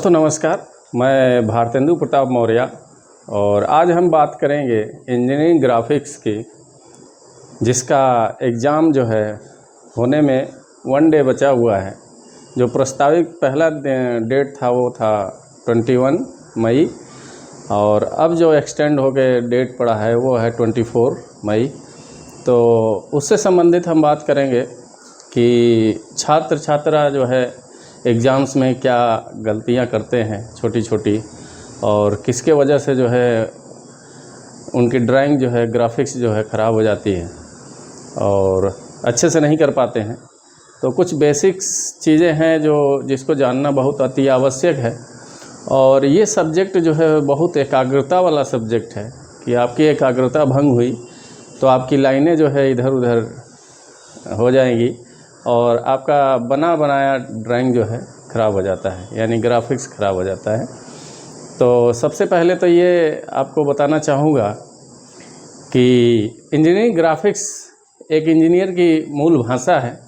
दोस्तों नमस्कार, मैं भारतेंदु प्रताप मौर्य और आज हम बात करेंगे इंजीनियरिंग ग्राफिक्स की, जिसका एग्ज़ाम जो है होने में 1 डे बचा हुआ है। जो प्रस्तावित पहला डेट था वो था 21 मई और अब जो एक्सटेंड हो के डेट पड़ा है वो है 24 मई। तो उससे संबंधित हम बात करेंगे कि छात्र छात्रा जो है एग्ज़ाम्स में क्या गलतियां करते हैं छोटी छोटी, और किसके वजह से जो है उनकी ड्राइंग जो है ग्राफिक्स जो है ख़राब हो जाती है और अच्छे से नहीं कर पाते हैं। तो कुछ बेसिक्स चीज़ें हैं जो जिसको जानना बहुत अति आवश्यक है। और ये सब्जेक्ट जो है बहुत एकाग्रता वाला सब्जेक्ट है कि आपकी एकाग्रता भंग हुई तो आपकी लाइनें जो है इधर उधर हो जाएंगी और आपका बना बनाया ड्राइंग जो है ख़राब हो जाता है, यानी ग्राफिक्स ख़राब हो जाता है। तो सबसे पहले तो ये आपको बताना चाहूँगा कि इंजीनियरिंग ग्राफिक्स एक इंजीनियर की मूल भाषा है।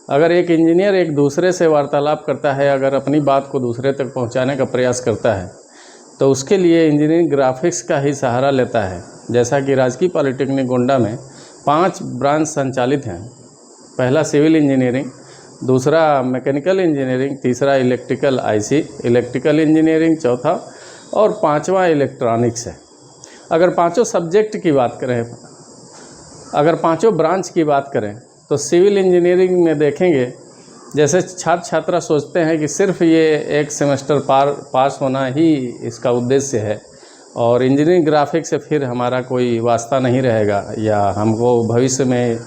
अगर एक इंजीनियर एक दूसरे से वार्तालाप करता है, अगर अपनी बात को दूसरे तक पहुंचाने का प्रयास करता है, तो उसके लिए इंजीनियरिंग ग्राफिक्स का ही सहारा लेता है। जैसा कि राजकीय पॉलिटेक्निक गोंडा में 5 ब्रांच संचालित हैं। पहला सिविल इंजीनियरिंग, दूसरा मैकेनिकल इंजीनियरिंग, तीसरा इलेक्ट्रिकल आईसी इलेक्ट्रिकल इंजीनियरिंग, चौथा और 5वां इलेक्ट्रॉनिक्स है। अगर पांचों सब्जेक्ट की बात करें, अगर पांचों ब्रांच की बात करें तो सिविल इंजीनियरिंग में देखेंगे, जैसे छात्र छात्रा सोचते हैं कि सिर्फ ये एक सेमेस्टर पास होना ही इसका उद्देश्य है और इंजीनियरिंग ग्राफिक्स से फिर हमारा कोई वास्ता नहीं रहेगा या हमको भविष्य में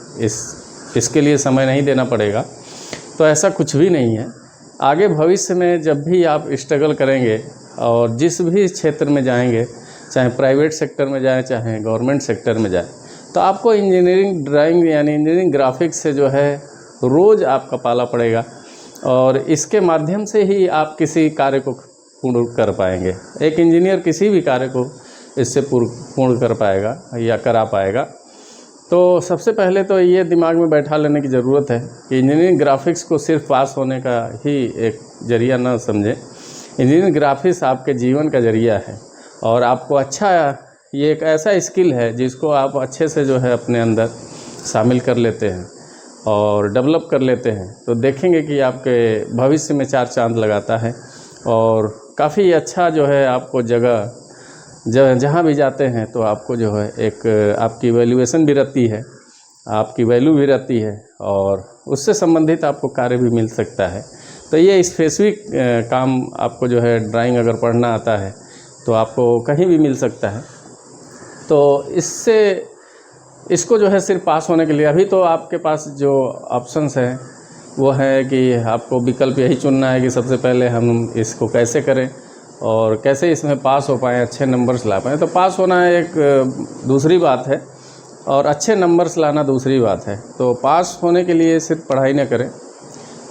इसके लिए समय नहीं देना पड़ेगा। तो ऐसा कुछ भी नहीं है। आगे भविष्य में जब भी आप स्ट्रगल करेंगे और जिस भी क्षेत्र में जाएंगे, चाहे प्राइवेट सेक्टर में जाएं चाहे गवर्नमेंट सेक्टर में जाएं, तो आपको इंजीनियरिंग ड्राइंग यानी इंजीनियरिंग ग्राफिक्स से जो है रोज़ आपका पाला पड़ेगा और इसके माध्यम से ही आप किसी कार्य को पूर्ण कर पाएंगे। एक इंजीनियर किसी भी कार्य को इससे पूर्ण कर पाएगा या करा पाएगा। तो सबसे पहले तो ये दिमाग में बैठा लेने की ज़रूरत है कि इंजीनियरिंग ग्राफिक्स को सिर्फ पास होने का ही एक जरिया ना समझें। इंजीनियरिंग ग्राफिक्स आपके जीवन का जरिया है और आपको ये एक ऐसा स्किल है जिसको आप अच्छे से जो है अपने अंदर शामिल कर लेते हैं और डेवलप कर लेते हैं, तो देखेंगे कि आपके भविष्य में 4 चांद लगाता है और काफ़ी अच्छा जो है आपको जहाँ भी जाते हैं तो आपको जो है एक आपकी वैल्यूएशन भी रहती है, आपकी वैल्यू भी रहती है और उससे संबंधित आपको कार्य भी मिल सकता है। तो ये स्पेसिफिक काम आपको जो है ड्राइंग अगर पढ़ना आता है तो आपको कहीं भी मिल सकता है। तो इसको जो है सिर्फ पास होने के लिए अभी तो आपके पास जो ऑप्शंस हैं वो है कि आपको विकल्प यही चुनना है कि सबसे पहले हम इसको कैसे करें और कैसे इसमें पास हो पाएँ, अच्छे नंबर्स ला पाएँ। तो पास होना एक दूसरी बात है और अच्छे नंबर्स लाना दूसरी बात है। तो पास होने के लिए सिर्फ पढ़ाई न करें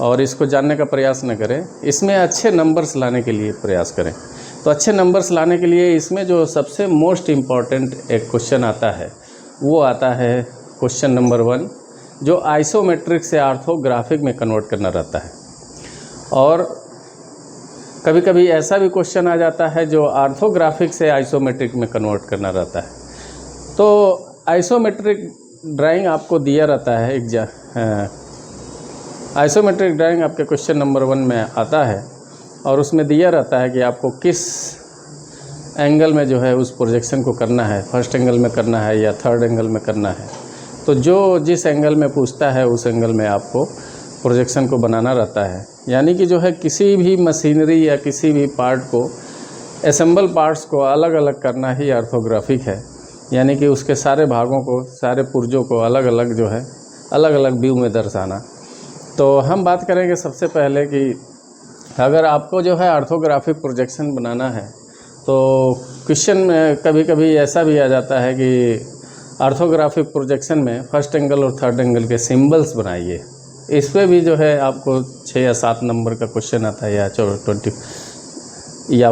और इसको जानने का प्रयास न करें, इसमें अच्छे नंबर्स लाने के लिए प्रयास करें। तो अच्छे नंबर्स लाने के लिए इसमें जो सबसे मोस्ट इम्पॉर्टेंट एक क्वेश्चन आता है वो आता है क्वेश्चन नंबर 1, जो आइसोमेट्रिक से ऑर्थोग्राफिक में कन्वर्ट करना रहता है। और कभी कभी ऐसा भी क्वेश्चन आ जाता है जो ऑर्थोग्राफिक से आइसोमेट्रिक में कन्वर्ट करना रहता है। तो आइसोमेट्रिक ड्राइंग आपको दिया रहता है, आइसोमेट्रिक ड्राइंग आपके क्वेश्चन नंबर 1 में आता है और उसमें दिया रहता है कि आपको किस एंगल में जो है उस प्रोजेक्शन को करना है, फर्स्ट एंगल में करना है या थर्ड एंगल में करना है। तो जो जिस एंगल में पूछता है उस एंगल में आपको प्रोजेक्शन को बनाना रहता है। यानी कि जो है किसी भी मशीनरी या किसी भी पार्ट को, असेंबल पार्ट्स को अलग अलग करना ही ऑर्थोग्राफिक है। यानी कि उसके सारे भागों को, सारे पुर्जों को अलग अलग जो है अलग अलग व्यू में दर्शाना। तो हम बात करेंगे सबसे पहले कि अगर आपको जो है ऑर्थोग्राफिक प्रोजेक्शन बनाना है तो क्वेश्चन में कभी कभी ऐसा भी आ जाता है कि ऑर्थोग्राफिक प्रोजेक्शन में फर्स्ट एंगल और थर्ड एंगल के सिंबल्स बनाइए। इस पर भी जो है आपको 6 या 7 नंबर का क्वेश्चन आता है या 20 या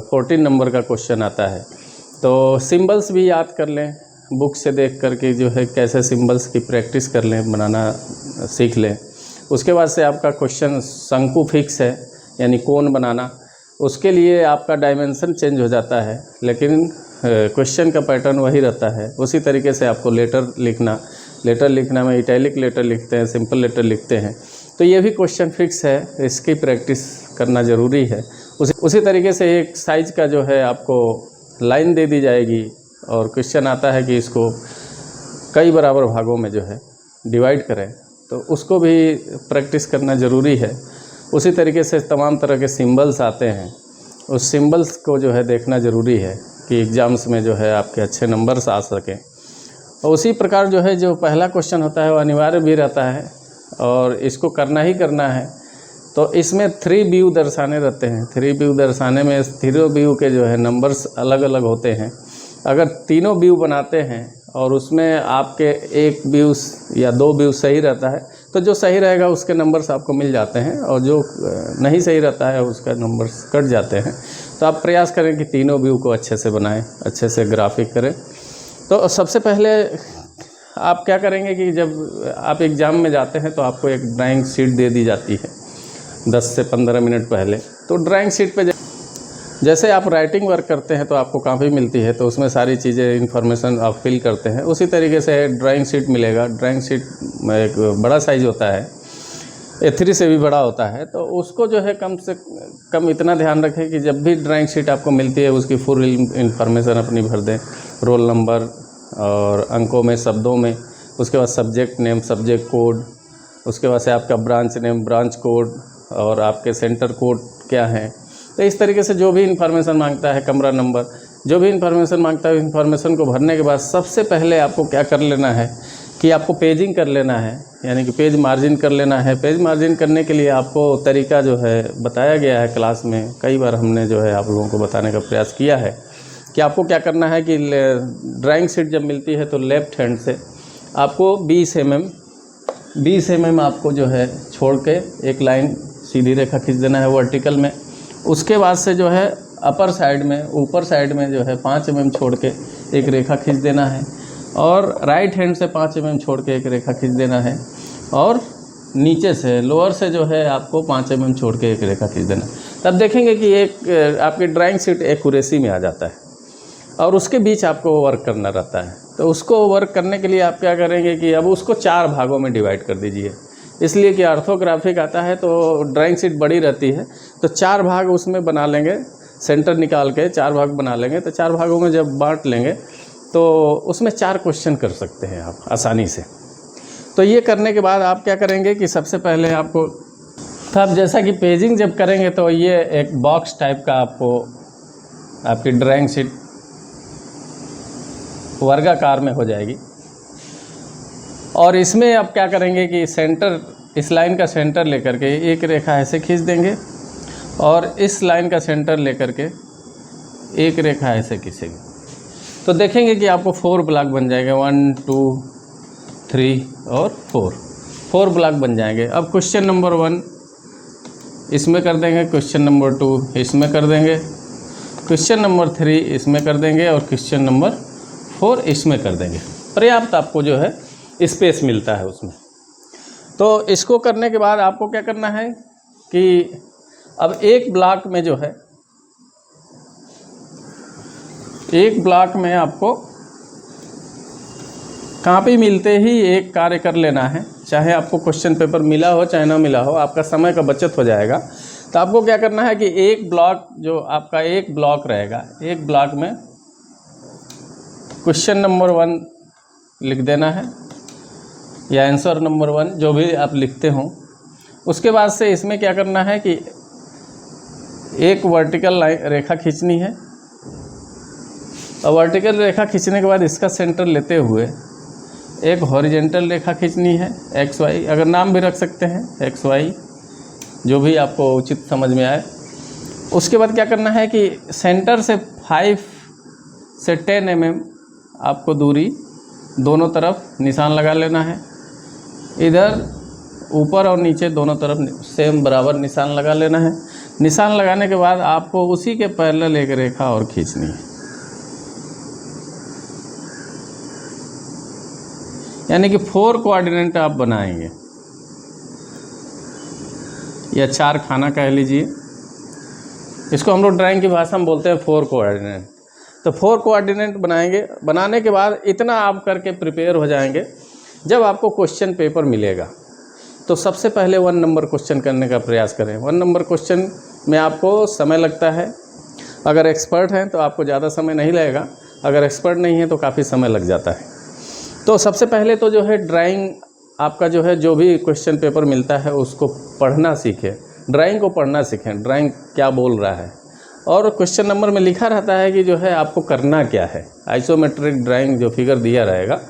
14 नंबर का क्वेश्चन आता है। तो सिंबल्स भी याद कर लें, बुक से देख करके जो है कैसे सिंबल्स की प्रैक्टिस कर लें, बनाना सीख लें। उसके बाद से आपका क्वेश्चन शंकु फिक्स है, यानी कोन बनाना। उसके लिए आपका डायमेंशन चेंज हो जाता है, लेकिन क्वेश्चन का पैटर्न वही रहता है। उसी तरीके से आपको लेटर लिखना में इटैलिक लेटर लिखते हैं, सिंपल लेटर लिखते हैं, तो ये भी क्वेश्चन फिक्स है, इसकी प्रैक्टिस करना ज़रूरी है। उसी तरीके से एक साइज का जो है आपको लाइन दे दी जाएगी और क्वेश्चन आता है कि इसको कई बराबर भागों में जो है डिवाइड करें, तो उसको भी प्रैक्टिस करना ज़रूरी है। उसी तरीके से तमाम तरह के सिंबल्स आते हैं, उस सिंबल्स को जो है देखना ज़रूरी है कि एग्ज़ाम्स में जो है आपके अच्छे नंबर्स आ सकें। और उसी प्रकार जो है जो पहला क्वेश्चन होता है वो अनिवार्य भी रहता है और इसको करना ही करना है। तो इसमें 3 व्यू दर्शाने रहते हैं। 3 व्यू दर्शाने में 3 व्यू के जो है नंबर्स अलग अलग होते हैं। अगर तीनों व्यू बनाते हैं और उसमें आपके एक व्यू या 2 व्यू सही रहता है तो जो सही रहेगा उसके नंबर्स आपको मिल जाते हैं और जो नहीं सही रहता है उसका नंबर्स कट जाते हैं। तो आप प्रयास करें कि तीनों व्यू को अच्छे से बनाएं, अच्छे से ग्राफिक करें। तो सबसे पहले आप क्या करेंगे कि जब आप एग्ज़ाम में जाते हैं तो आपको एक ड्राइंग शीट दे दी जाती है 10 से 15 मिनट पहले। तो ड्राइंग शीट पे जैसे आप राइटिंग वर्क करते हैं तो आपको काफ़ी मिलती है, तो उसमें सारी चीज़ें इन्फॉर्मेशन आप फिल करते हैं। उसी तरीके से ड्राइंग शीट मिलेगा। ड्राइंग शीट में एक बड़ा साइज़ होता है, A3 से भी बड़ा होता है। तो उसको जो है कम से कम इतना ध्यान रखें कि जब भी ड्राइंग शीट आपको मिलती है उसकी फुल इन्फॉर्मेशन अपनी भर दें, रोल नंबर और अंकों में, शब्दों में। उसके बाद सब्जेक्ट नेम, सब्जेक्ट कोड, उसके बाद से आपका ब्रांच नेम, ब्रांच कोड और आपके सेंटर कोड क्या है। तो इस तरीके से जो भी इन्फॉर्मेशन मांगता है, कमरा नंबर, जो भी इन्फॉर्मेशन मांगता है, इन्फॉर्मेशन को भरने के बाद सबसे पहले आपको क्या कर लेना है कि आपको पेजिंग कर लेना है, यानी कि पेज मार्जिन कर लेना है। पेज मार्जिन करने के लिए आपको तरीका जो है बताया गया है क्लास में, कई बार हमने जो है आप लोगों को बताने का प्रयास किया है कि आपको क्या करना है कि ड्राइंग शीट जब मिलती है तो लेफ़्ट हैंड से आपको 20 mm आपको जो है छोड़ के एक लाइन सीधी रेखा खींच देना है वर्टिकल में। उसके बाद से जो है अपर साइड में, ऊपर साइड में जो है 5 mm छोड़ के एक रेखा खींच देना है और राइट हैंड से 5 mm छोड़ के एक रेखा खींच देना है और नीचे से, लोअर से जो है आपको 5 mm छोड़ के एक रेखा खींच देना। तब देखेंगे कि एक आपकी ड्राइंग शीट एक्यूरेसी में आ जाता है और उसके बीच आपको वर्क करना रहता है। तो उसको वर्क करने के लिए आप क्या करेंगे कि अब उसको 4 भागों में डिवाइड कर दीजिए, इसलिए कि ऑर्थोग्राफिक आता है तो ड्राइंग शीट बड़ी रहती है, तो 4 भाग उसमें बना लेंगे, सेंटर निकाल के 4 भाग बना लेंगे। तो 4 भागों में जब बांट लेंगे तो उसमें 4 क्वेश्चन कर सकते हैं आप आसानी से। तो ये करने के बाद आप क्या करेंगे कि सबसे पहले आपको, तब जैसा कि पेजिंग जब करेंगे तो ये एक बॉक्स टाइप का आपको आपकी ड्राइंग शीट वर्गाकार में हो जाएगी और इसमें आप क्या करेंगे कि सेंटर, इस लाइन का सेंटर लेकर के एक रेखा ऐसे खींच देंगे और इस लाइन का सेंटर लेकर के एक रेखा ऐसे खींचेंगे। तो देखेंगे कि आपको 4 ब्लॉक बन जाएंगे, 1 2 3 और 4 ब्लॉक बन जाएंगे। अब क्वेश्चन नंबर 1 इसमें कर देंगे, क्वेश्चन नंबर 2 इसमें कर देंगे, क्वेश्चन नंबर 3 इसमें कर देंगे और क्वेश्चन नंबर 4 इसमें कर देंगे। पर्याप्त आपको जो है स्पेस मिलता है उसमें। तो इसको करने के बाद आपको क्या करना है कि अब एक ब्लॉक में जो है, एक ब्लॉक में आपको कॉपी मिलते ही एक कार्य कर लेना है, चाहे आपको क्वेश्चन पेपर मिला हो चाहे ना मिला हो, आपका समय का बचत हो जाएगा। तो आपको क्या करना है कि एक ब्लॉक, जो आपका एक ब्लॉक रहेगा, एक ब्लॉक में क्वेश्चन नंबर 1 लिख देना है या आंसर नंबर 1 जो भी आप लिखते हो। उसके बाद से इसमें क्या करना है कि एक वर्टिकल लाइन रेखा खींचनी है और वर्टिकल रेखा खींचने के बाद इसका सेंटर लेते हुए एक हॉरिजेंटल रेखा खींचनी है, एक्स वाई, अगर नाम भी रख सकते हैं, एक्स वाई, जो भी आपको उचित समझ में आए। उसके बाद क्या करना है कि सेंटर से 5 से 10 mm आपको दूरी दोनों तरफ निशान लगा लेना है। इधर ऊपर और नीचे दोनों तरफ सेम बराबर निशान लगा लेना है। निशान लगाने के बाद आपको उसी के पैरेलल एक रेखा और खींचनी है, यानी कि 4 कोऑर्डिनेट आप बनाएंगे या 4 खाना कह लीजिए। इसको हम लोग ड्राइंग की भाषा में बोलते हैं 4 कोऑर्डिनेट। तो 4 कोऑर्डिनेट बनाएंगे। बनाने के बाद इतना आप करके प्रिपेयर हो जाएंगे, जब आपको क्वेश्चन पेपर मिलेगा तो सबसे पहले 1 नंबर क्वेश्चन करने का प्रयास करें। 1 नंबर क्वेश्चन में आपको समय लगता है। अगर एक्सपर्ट हैं तो आपको ज़्यादा समय नहीं लगेगा, अगर एक्सपर्ट नहीं है तो काफ़ी समय लग जाता है। तो सबसे पहले तो जो है ड्राइंग आपका जो है, जो भी क्वेश्चन पेपर मिलता है उसको पढ़ना सीखें, ड्राइंग को पढ़ना सीखें, ड्राइंग क्या बोल रहा है। और क्वेश्चन नंबर में लिखा रहता है कि जो है आपको करना क्या है। आइसोमेट्रिक ड्राइंग जो फिगर दिया रहेगा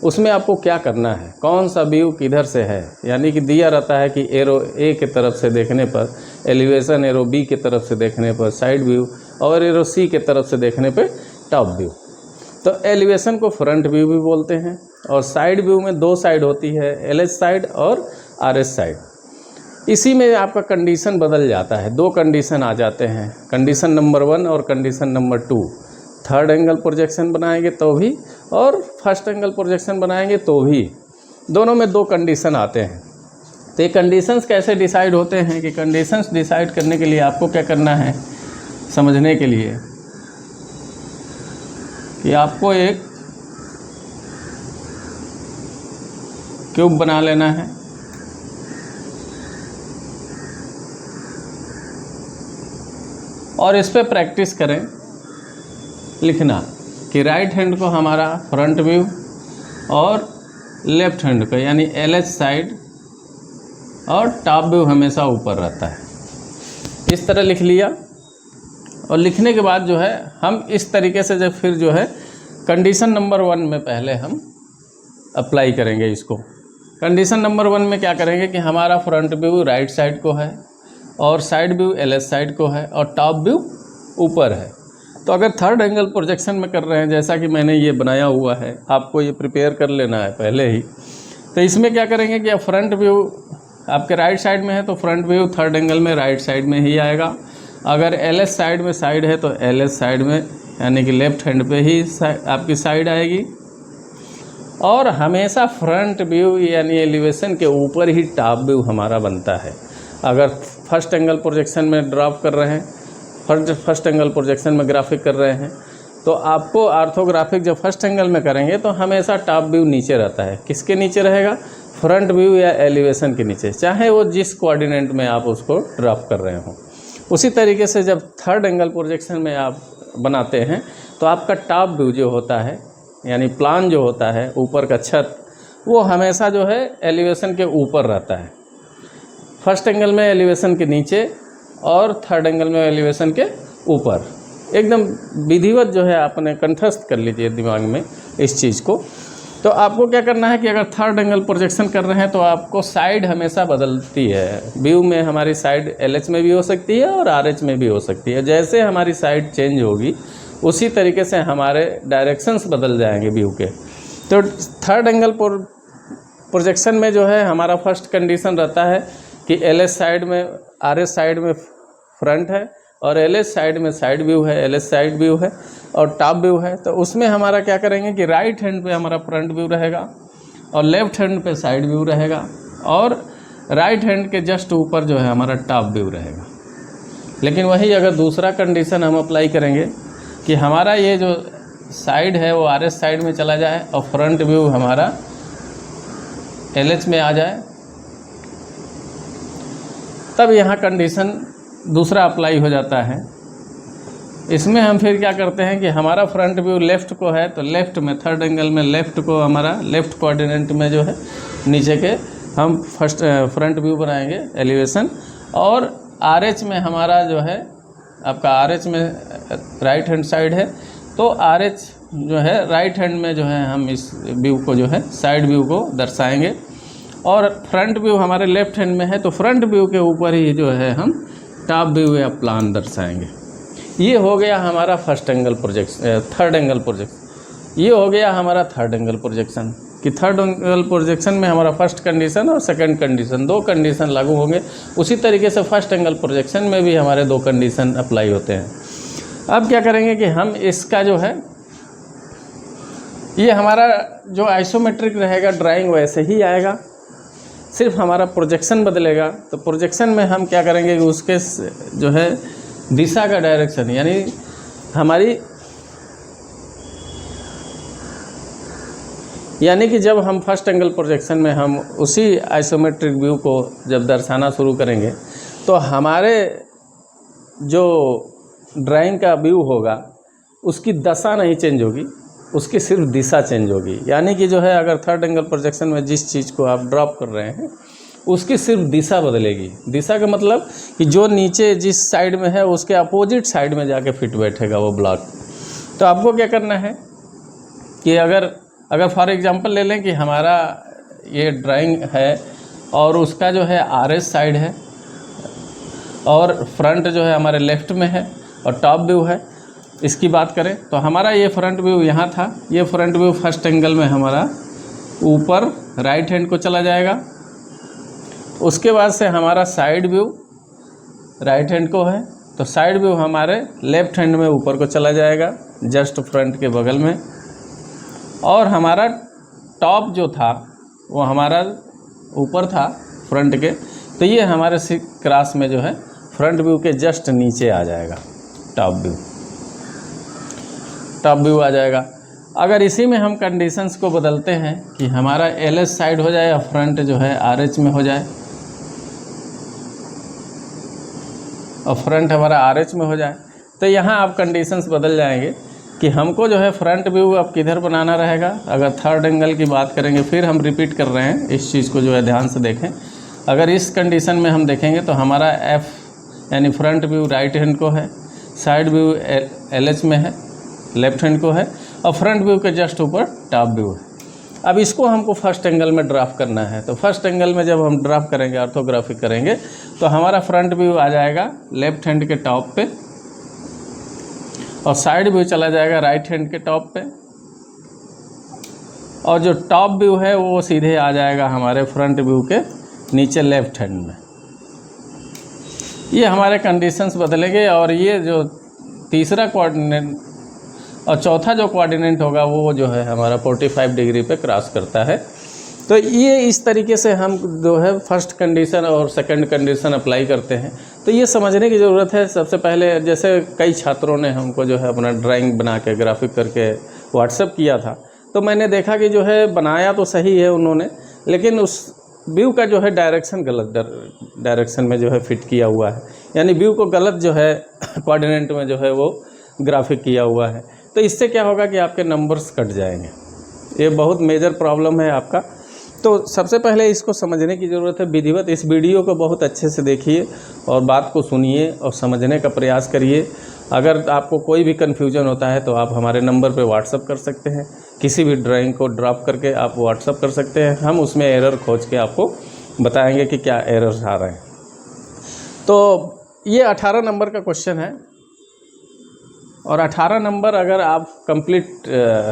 उसमें आपको क्या करना है, कौन सा व्यू किधर से है, यानी कि दिया रहता है कि एरो ए की तरफ से देखने पर एलिवेशन, एरो बी की तरफ से देखने पर साइड व्यू, और एरो सी की तरफ से देखने पर टॉप व्यू। तो एलिवेशन को फ्रंट व्यू भी बोलते हैं। और साइड व्यू में 2 साइड होती है, एलएच साइड और आरएच साइड। इसी में आपका कंडीशन बदल जाता है, 2 कंडीशन आ जाते हैं, कंडीशन नंबर 1 और condition number 2। Third angle projection बनाएंगे तो भी, और फर्स्ट एंगल प्रोजेक्शन बनाएंगे तो भी, दोनों में 2 कंडीशन आते हैं। तो ये कंडीशंस कैसे डिसाइड होते हैं, कि कंडीशंस डिसाइड करने के लिए आपको क्या करना है, समझने के लिए कि आपको एक क्यूब बना लेना है। और इस पे प्रैक्टिस करें लिखना कि राइट हैंड को हमारा फ्रंट व्यू और लेफ्ट हैंड को यानी एलएच साइड और टॉप व्यू हमेशा ऊपर रहता है। इस तरह लिख लिया। और लिखने के बाद जो है हम इस तरीके से जब फिर जो है कंडीशन नंबर 1 में पहले हम अप्लाई करेंगे इसको। कंडीशन नंबर 1 में क्या करेंगे कि हमारा फ्रंट व्यू राइट साइड को है और साइड व्यू एलएच साइड को है और टॉप व्यू ऊपर है। तो अगर थर्ड एंगल प्रोजेक्शन में कर रहे हैं, जैसा कि मैंने ये बनाया हुआ है, आपको ये प्रिपेयर कर लेना है पहले ही। तो इसमें क्या करेंगे कि फ्रंट व्यू आपके राइट साइड में है तो फ्रंट व्यू थर्ड एंगल में राइट साइड में ही आएगा। अगर एलएच साइड में साइड है तो एलएच साइड में यानी कि लेफ्ट हैंड पे ही आपकी साइड आएगी। और हमेशा फ्रंट व्यू यानी एलिवेशन के ऊपर ही टॉप व्यू हमारा बनता है। अगर फर्स्ट एंगल प्रोजेक्शन में ड्रॉप कर रहे हैं, फर्स्ट एंगल प्रोजेक्शन में ग्राफिक कर रहे हैं, तो आपको ऑर्थोग्राफिक जब फर्स्ट एंगल में करेंगे तो हमेशा टॉप व्यू नीचे रहता है। किसके नीचे रहेगा, फ्रंट व्यू या एलिवेशन के नीचे, चाहे वो जिस कोऑर्डिनेट में आप उसको ड्रॉप कर रहे हों। उसी तरीके से जब थर्ड एंगल प्रोजेक्शन में आप बनाते हैं तो आपका टॉप व्यू जो होता है यानी प्लान जो होता है, ऊपर का छत, वो हमेशा जो है एलिवेशन के ऊपर रहता है। फर्स्ट एंगल में एलिवेशन के नीचे और थर्ड एंगल में एलिवेशन के ऊपर। एकदम विधिवत जो है आपने कंठस्थ कर लीजिए दिमाग में इस चीज़ को। तो आपको क्या करना है कि अगर थर्ड एंगल प्रोजेक्शन कर रहे हैं तो आपको साइड हमेशा बदलती है। व्यू में हमारी साइड एलएच में भी हो सकती है और आरएच में भी हो सकती है। जैसे हमारी साइड चेंज होगी उसी तरीके से हमारे डायरेक्शंस बदल जाएंगे व्यू के। तो थर्ड एंगल प्रोजेक्शन में जो है हमारा फर्स्ट कंडीशन रहता है कि एलएच साइड में, आरएच साइड में फ्रंट है और एलएच साइड में साइड व्यू है, एलएच साइड व्यू है और टॉप व्यू है। तो उसमें हमारा क्या करेंगे कि राइट हैंड पे हमारा फ्रंट व्यू रहेगा और लेफ्ट हैंड पे साइड व्यू रहेगा और राइट हैंड के जस्ट ऊपर जो है हमारा टॉप व्यू रहेगा। लेकिन वही अगर दूसरा कंडीशन हम अप्लाई करेंगे कि हमारा ये जो साइड है वो आरएच साइड में चला जाए और फ्रंट व्यू हमारा एलएच में आ जाए, तब यहाँ कंडीशन दूसरा अप्लाई हो जाता है। इसमें हम फिर क्या करते हैं कि हमारा फ्रंट व्यू लेफ़्ट को है तो लेफ़्ट में थर्ड एंगल में लेफ़्ट को हमारा लेफ़्ट कोऑर्डिनेट में जो है नीचे के हम फ्रंट व्यू बनाएंगे एलिवेशन। और आरएच में हमारा जो है आपका आरएच में राइट हैंड साइड है तो आरएच जो है राइट हैंड में जो है हम इस व्यू को जो है साइड व्यू को दर्शाएंगे। और फ्रंट व्यू हमारे लेफ्ट हैंड में है तो फ्रंट व्यू के ऊपर ही जो है हम टॉप व्यू या प्लान दर्शाएंगे। ये हो गया हमारा first angle projection, third angle projection. ये हो गया हमारा थर्ड एंगल प्रोजेक्शन कि थर्ड एंगल प्रोजेक्शन में हमारा फर्स्ट कंडीशन और सेकंड कंडीशन, 2 कंडीशन लागू होंगे। उसी तरीके से फर्स्ट एंगल प्रोजेक्शन में भी हमारे 2 कंडीशन अप्लाई होते हैं। अब क्या करेंगे कि हम इसका जो है ये हमारा जो आइसोमेट्रिक रहेगा ड्राइंग वैसे ही आएगा, सिर्फ हमारा प्रोजेक्शन बदलेगा। तो प्रोजेक्शन में हम क्या करेंगे कि उसके जो है दिशा का डायरेक्शन, यानी हमारी, यानी कि जब हम फर्स्ट एंगल प्रोजेक्शन में हम उसी आइसोमेट्रिक व्यू को जब दर्शाना शुरू करेंगे तो हमारे जो ड्राइंग का व्यू होगा उसकी दशा नहीं चेंज होगी, उसकी सिर्फ दिशा चेंज होगी। यानी कि जो है अगर थर्ड एंगल प्रोजेक्शन में जिस चीज़ को आप ड्रॉप कर रहे हैं उसकी सिर्फ दिशा बदलेगी। दिशा का मतलब कि जो नीचे जिस साइड में है उसके अपोजिट साइड में जाके फिट बैठेगा वो ब्लॉक। तो आपको क्या करना है कि अगर फॉर एग्जांपल ले लें कि हमारा ये ड्राइंग है और उसका जो है आरएस साइड है और फ्रंट जो है हमारे लेफ़्ट में है और टॉप व्यू है, इसकी बात करें तो हमारा ये फ्रंट व्यू यहाँ था, ये फ्रंट व्यू फर्स्ट एंगल में हमारा ऊपर राइट हैंड को चला जाएगा। उसके बाद से हमारा साइड व्यू राइट हैंड को है तो साइड व्यू हमारे लेफ़्ट हैंड में ऊपर को चला जाएगा जस्ट फ्रंट के बगल में। और हमारा टॉप जो था वो हमारा ऊपर था फ्रंट के, तो ये हमारे क्रॉस में जो है फ्रंट व्यू के जस्ट नीचे आ जाएगा टॉप व्यू आ जाएगा। अगर इसी में हम कंडीशंस को बदलते हैं कि हमारा एलएस साइड हो जाए या फ्रंट जो है आरएच में हो जाए और फ्रंट हमारा आरएच में हो जाए, तो यहाँ आप कंडीशंस बदल जाएंगे कि हमको जो है फ्रंट व्यू अब किधर बनाना रहेगा। अगर थर्ड एंगल की बात करेंगे, फिर हम रिपीट कर रहे हैं, इस चीज़ को जो है ध्यान से देखें। अगर इस कंडीशन में हम देखेंगे तो हमारा एफ यानी फ्रंट व्यू राइट हैंड को है, साइड व्यू एलएच में है लेफ्ट हैंड को है और फ्रंट व्यू के जस्ट ऊपर टॉप व्यू है। अब इसको हमको फर्स्ट एंगल में ड्राफ्ट करना है, तो फर्स्ट एंगल में जब हम ड्राफ्ट करेंगे ऑर्थोग्राफिक करेंगे तो हमारा फ्रंट व्यू आ जाएगा लेफ्ट हैंड के टॉप पे और साइड व्यू चला जाएगा राइट हैंड के टॉप पे और जो टॉप व्यू है वो सीधे आ जाएगा हमारे फ्रंट व्यू के नीचे लेफ्ट हैंड में। ये हमारे कंडीशंस बदलेंगे और ये जो तीसरा कोऑर्डिनेट और चौथा जो कोऑर्डिनेट होगा वो जो है हमारा 45 डिग्री पे क्रॉस करता है। तो ये इस तरीके से हम जो है फर्स्ट कंडीशन और सेकंड कंडीशन अप्लाई करते हैं। तो ये समझने की ज़रूरत है। सबसे पहले जैसे कई छात्रों ने हमको जो है अपना ड्राइंग बना के ग्राफिक करके व्हाट्सएप किया था, तो मैंने देखा कि जो है बनाया तो सही है उन्होंने, लेकिन उस व्यू का जो है डायरेक्शन गलत डायरेक्शन में जो है फिट किया हुआ है, यानी व्यू को गलत जो है कोऑर्डिनेट में जो है वो ग्राफिक किया हुआ है। तो इससे क्या होगा कि आपके नंबर्स कट जाएंगे। ये बहुत मेजर प्रॉब्लम है आपका। तो सबसे पहले इसको समझने की ज़रूरत है विधिवत। इस वीडियो को बहुत अच्छे से देखिए और बात को सुनिए और समझने का प्रयास करिए। अगर आपको कोई भी कन्फ्यूजन होता है तो आप हमारे नंबर पे व्हाट्सअप कर सकते हैं। किसी भी ड्राइंग को ड्रॉप करके आप व्हाट्सअप कर सकते हैं, हम उसमें एरर खोज के आपको बताएंगे कि क्या एरर्स आ रहे हैं। तो ये 18 नंबर का क्वेश्चन है और 18 नंबर अगर आप कंप्लीट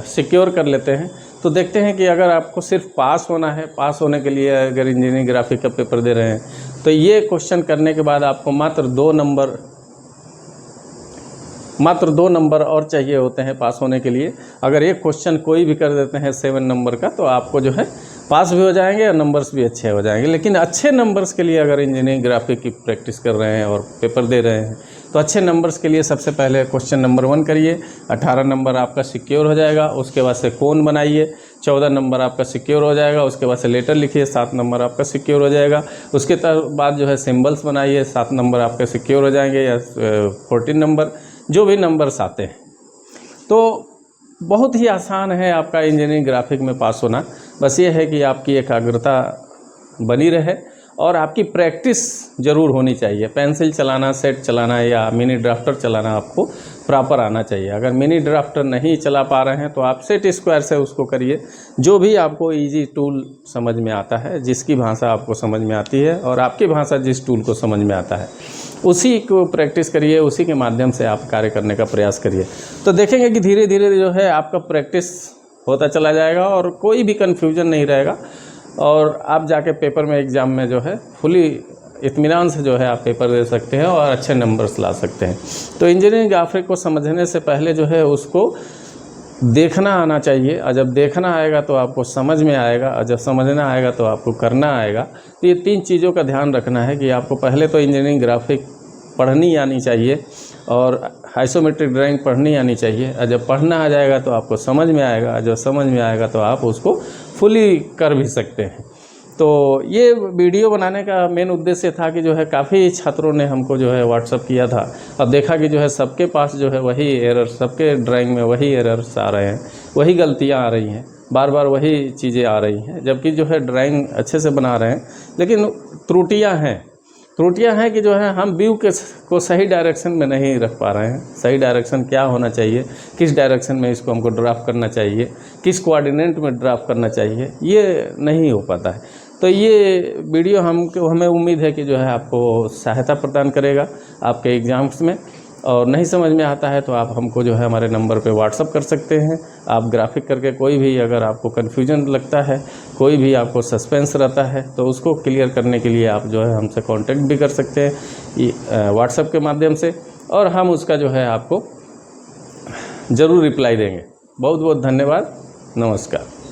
सिक्योर कर लेते हैं तो देखते हैं कि अगर आपको सिर्फ पास होना है, पास होने के लिए अगर इंजीनियरिंग ग्राफिक का पेपर दे रहे हैं तो ये क्वेश्चन करने के बाद आपको मात्र 2 नंबर और चाहिए होते हैं पास होने के लिए। अगर एक क्वेश्चन कोई भी कर देते हैं 7 नंबर का तो आपको जो है पास भी हो जाएंगे और नंबर्स भी अच्छे हो जाएंगे। लेकिन अच्छे नंबर्स के लिए अगर इंजीनियरिंग ग्राफिक की प्रैक्टिस कर रहे हैं और पेपर दे रहे हैं तो अच्छे नंबर्स के लिए सबसे पहले क्वेश्चन नंबर 1 करिए, 18 नंबर आपका सिक्योर हो जाएगा। उसके बाद से कोन बनाइए, 14 नंबर आपका सिक्योर हो जाएगा। उसके बाद से लेटर लिखिए, 7 नंबर आपका सिक्योर हो जाएगा। उसके बाद जो है सिम्बल्स बनाइए, 7 नंबर आपके सिक्योर हो जाएंगे या 14 नंबर, जो भी नंबर्स आते हैं। तो बहुत ही आसान है आपका इंजीनियरिंग ग्राफिक में पास होना। बस ये है कि आपकी एकाग्रता बनी रहे और आपकी प्रैक्टिस ज़रूर होनी चाहिए। पेंसिल चलाना, सेट चलाना या मिनी ड्राफ्टर चलाना आपको प्रॉपर आना चाहिए। अगर मिनी ड्राफ्टर नहीं चला पा रहे हैं तो आप सेट स्क्वायर से उसको करिए, जो भी आपको इजी टूल समझ में आता है, जिसकी भाषा आपको समझ में आती है और आपकी भाषा जिस टूल को समझ में आता है उसी को प्रैक्टिस करिए, उसी के माध्यम से आप कार्य करने का प्रयास करिए। तो देखेंगे कि धीरे धीरे जो है आपका प्रैक्टिस होता चला जाएगा और कोई भी कन्फ्यूजन नहीं रहेगा और आप जाके पेपर में एग्ज़ाम में जो है फुली इत्मीनान से जो है आप पेपर दे सकते हैं और अच्छे नंबर्स ला सकते हैं। तो इंजीनियरिंग ग्राफिक को समझने से पहले जो है उसको देखना आना चाहिए और जब देखना आएगा तो आपको समझ में आएगा और जब समझना आएगा तो आपको करना आएगा। तो ये 3 चीज़ों का ध्यान रखना है कि आपको पहले तो इंजीनियरिंग ग्राफिक पढ़नी आनी चाहिए और आइसोमेट्रिक ड्राइंग पढ़नी आनी चाहिए। और जब पढ़ना आ जाएगा तो आपको समझ में आएगा, जब समझ में आएगा तो आप उसको फुली कर भी सकते हैं। तो ये वीडियो बनाने का मेन उद्देश्य था कि जो है काफ़ी छात्रों ने हमको जो है व्हाट्सअप किया था। अब देखा कि जो है सबके पास जो है वही एरर, सबके ड्राइंग में वही एरर्स आ रहे हैं, वही गलतियां आ रही हैं, बार बार वही चीज़ें आ रही हैं, जबकि जो है ड्राइंग अच्छे से बना रहे हैं लेकिन त्रुटियां हैं कि जो है हम व्यू को सही डायरेक्शन में नहीं रख पा रहे हैं। सही डायरेक्शन क्या होना चाहिए, किस डायरेक्शन में इसको हमको ड्राफ्ट करना चाहिए, किस कोऑर्डिनेट में ड्राफ्ट करना चाहिए, ये नहीं हो पाता है। तो ये वीडियो हमें उम्मीद है कि जो है आपको सहायता प्रदान करेगा आपके एग्ज़ाम्स में। और नहीं समझ में आता है तो आप हमको जो है हमारे नंबर पे व्हाट्सअप कर सकते हैं। आप ग्राफिक करके कोई भी अगर आपको कन्फ्यूजन लगता है, कोई भी आपको सस्पेंस रहता है तो उसको क्लियर करने के लिए आप जो है हमसे कांटेक्ट भी कर सकते हैं व्हाट्सएप के माध्यम से, और हम उसका जो है आपको ज़रूर रिप्लाई देंगे। बहुत बहुत धन्यवाद। नमस्कार।